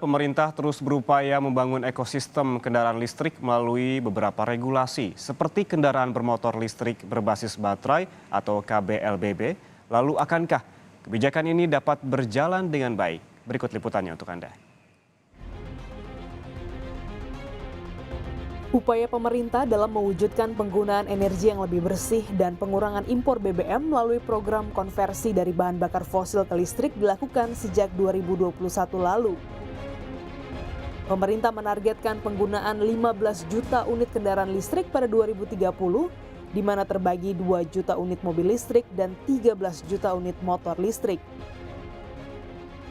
Pemerintah terus berupaya membangun ekosistem kendaraan listrik melalui beberapa regulasi, seperti kendaraan bermotor listrik berbasis baterai atau KBLBB. Lalu akankah kebijakan ini dapat berjalan dengan baik? Berikut liputannya untuk Anda. Upaya pemerintah dalam mewujudkan penggunaan energi yang lebih bersih dan pengurangan impor BBM melalui program konversi dari bahan bakar fosil ke listrik dilakukan sejak 2021 lalu. Pemerintah menargetkan penggunaan 15 juta unit kendaraan listrik pada 2030, di mana terbagi 2 juta unit mobil listrik dan 13 juta unit motor listrik.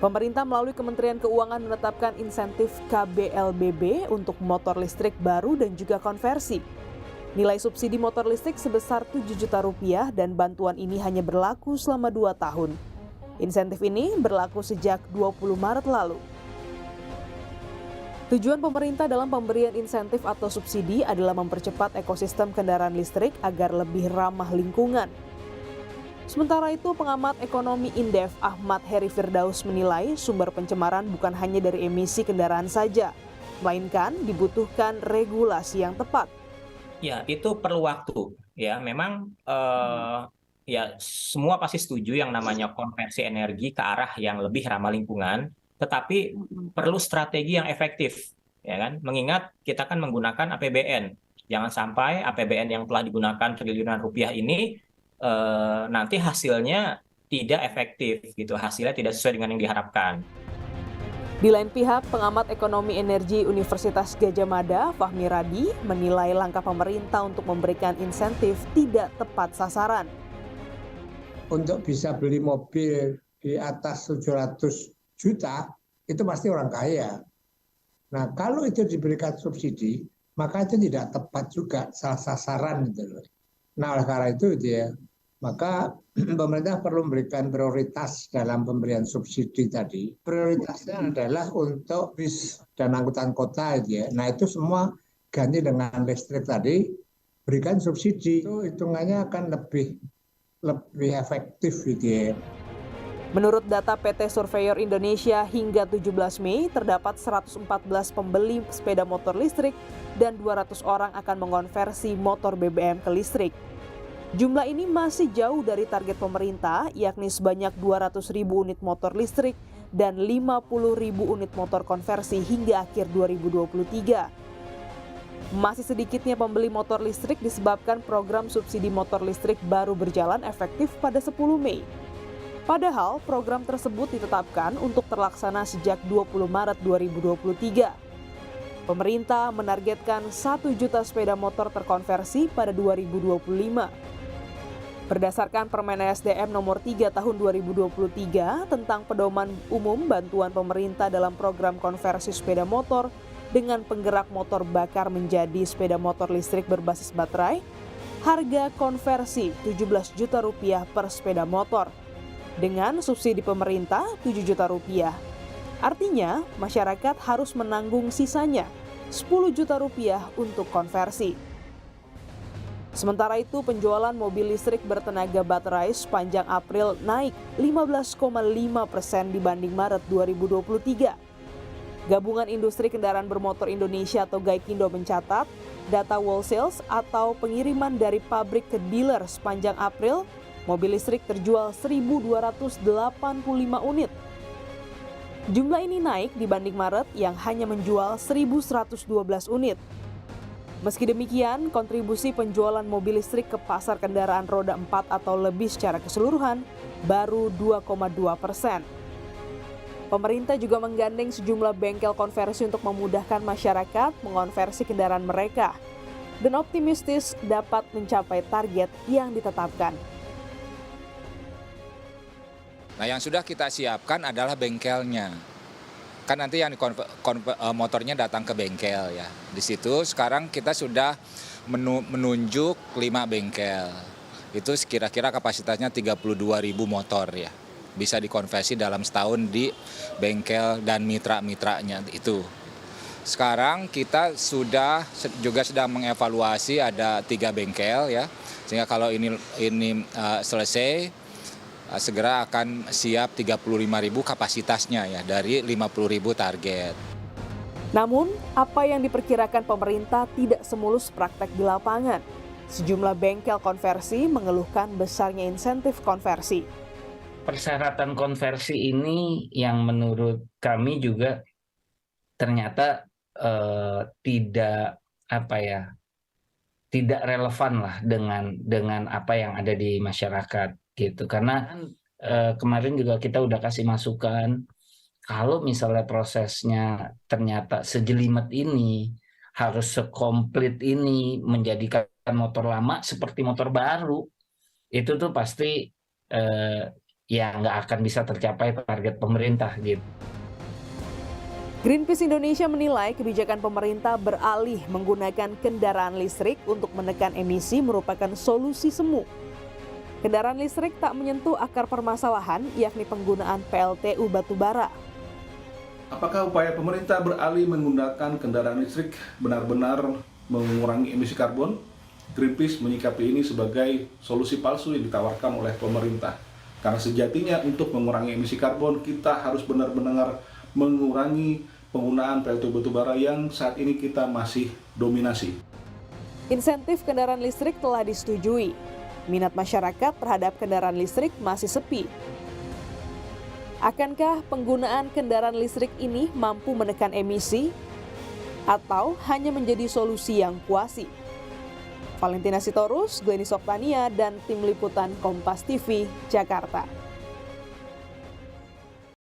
Pemerintah melalui Kementerian Keuangan menetapkan insentif KBLBB untuk motor listrik baru dan juga konversi. Nilai subsidi motor listrik sebesar Rp7 juta dan bantuan ini hanya berlaku selama 2 tahun. Insentif ini berlaku sejak 20 Maret lalu. Tujuan pemerintah dalam pemberian insentif atau subsidi adalah mempercepat ekosistem kendaraan listrik agar lebih ramah lingkungan. Sementara itu, pengamat ekonomi Indef Ahmad Heri Firdaus menilai sumber pencemaran bukan hanya dari emisi kendaraan saja, melainkan dibutuhkan regulasi yang tepat. Ya, itu perlu waktu. Ya, memang ya semua pasti setuju yang namanya konversi energi ke arah yang lebih ramah lingkungan, tetapi perlu strategi yang efektif, ya kan? Mengingat kita kan menggunakan APBN. Jangan sampai APBN yang telah digunakan triliunan rupiah ini nanti hasilnya tidak efektif gitu, hasilnya tidak sesuai dengan yang diharapkan. Di lain pihak, pengamat ekonomi energi Universitas Gadjah Mada, Fahmi Radi, menilai langkah pemerintah untuk memberikan insentif tidak tepat sasaran. Untuk bisa beli mobil di atas 700 juta, itu pasti orang kaya. Nah, kalau itu diberikan subsidi, maka itu tidak tepat juga salah sasaran gitu loh. Nah, oleh karena itu ya, maka pemerintah perlu memberikan prioritas dalam pemberian subsidi tadi. Prioritasnya adalah untuk bis dan angkutan kota ya. Nah, itu semua ganti dengan listrik tadi, berikan subsidi. Itu hitungannya akan lebih efektif gitu ya. Menurut data PT Surveyor Indonesia hingga 17 Mei, terdapat 114 pembeli sepeda motor listrik dan 200 orang akan mengonversi motor BBM ke listrik. Jumlah ini masih jauh dari target pemerintah, yakni sebanyak 200.000 unit motor listrik dan 50.000 unit motor konversi hingga akhir 2023. Masih sedikitnya pembeli motor listrik disebabkan program subsidi motor listrik baru berjalan efektif pada 10 Mei. Padahal program tersebut ditetapkan untuk terlaksana sejak 20 Maret 2023. Pemerintah menargetkan 1 juta sepeda motor terkonversi pada 2025. Berdasarkan Permen SDM nomor 3 tahun 2023 tentang pedoman umum bantuan pemerintah dalam program konversi sepeda motor dengan penggerak motor bakar menjadi sepeda motor listrik berbasis baterai, harga konversi Rp17 juta per sepeda motor. Dengan subsidi pemerintah Rp7 juta. Artinya, masyarakat harus menanggung sisanya Rp10 juta untuk konversi. Sementara itu, penjualan mobil listrik bertenaga baterai sepanjang April naik 15,5% dibanding Maret 2023. Gabungan Industri Kendaraan Bermotor Indonesia atau GAIKINDO mencatat, data wholesales atau pengiriman dari pabrik ke dealer sepanjang April, mobil listrik terjual 1.285 unit. Jumlah ini naik dibanding Maret yang hanya menjual 1.112 unit. Meski demikian, kontribusi penjualan mobil listrik ke pasar kendaraan roda 4 atau lebih secara keseluruhan baru 2,2%. Pemerintah juga menggandeng sejumlah bengkel konversi untuk memudahkan masyarakat mengonversi kendaraan mereka dan optimistis dapat mencapai target yang ditetapkan. Nah, yang sudah kita siapkan adalah bengkelnya. Kan nanti yang motornya datang ke bengkel ya. Di situ sekarang kita sudah menunjuk 5 bengkel. Itu kira-kira kapasitasnya 32.000 motor ya. Bisa dikonversi dalam setahun di bengkel dan mitra-mitranya itu. Sekarang kita juga sedang mengevaluasi ada 3 bengkel ya. Sehingga kalau ini selesai, segera akan siap 35.000 kapasitasnya ya dari 50.000 target. Namun, apa yang diperkirakan pemerintah tidak semulus praktek di lapangan. Sejumlah bengkel konversi mengeluhkan besarnya insentif konversi. Persyaratan konversi ini yang menurut kami juga ternyata tidak relevan lah dengan apa yang ada di masyarakat gitu. Karena kemarin juga kita udah kasih masukan kalau misalnya prosesnya ternyata sejelimet ini, harus sekomplit ini menjadikan motor lama seperti motor baru, itu tuh pasti ya nggak akan bisa tercapai target pemerintah gitu. Greenpeace Indonesia menilai kebijakan pemerintah beralih menggunakan kendaraan listrik untuk menekan emisi merupakan solusi semu. Kendaraan listrik tak menyentuh akar permasalahan, yakni penggunaan PLTU batubara. Apakah upaya pemerintah beralih menggunakan kendaraan listrik benar-benar mengurangi emisi karbon? Greenpeace menyikapi ini sebagai solusi palsu yang ditawarkan oleh pemerintah. Karena sejatinya untuk mengurangi emisi karbon, kita harus benar-benar mengurangi penggunaan PLTU batubara yang saat ini kita masih dominasi. Insentif kendaraan listrik telah disetujui. Minat masyarakat terhadap kendaraan listrik masih sepi. Akankah penggunaan kendaraan listrik ini mampu menekan emisi atau hanya menjadi solusi yang kuasi? Valentina Sitorus, Glenys Oktania, dan tim liputan Kompas TV, Jakarta.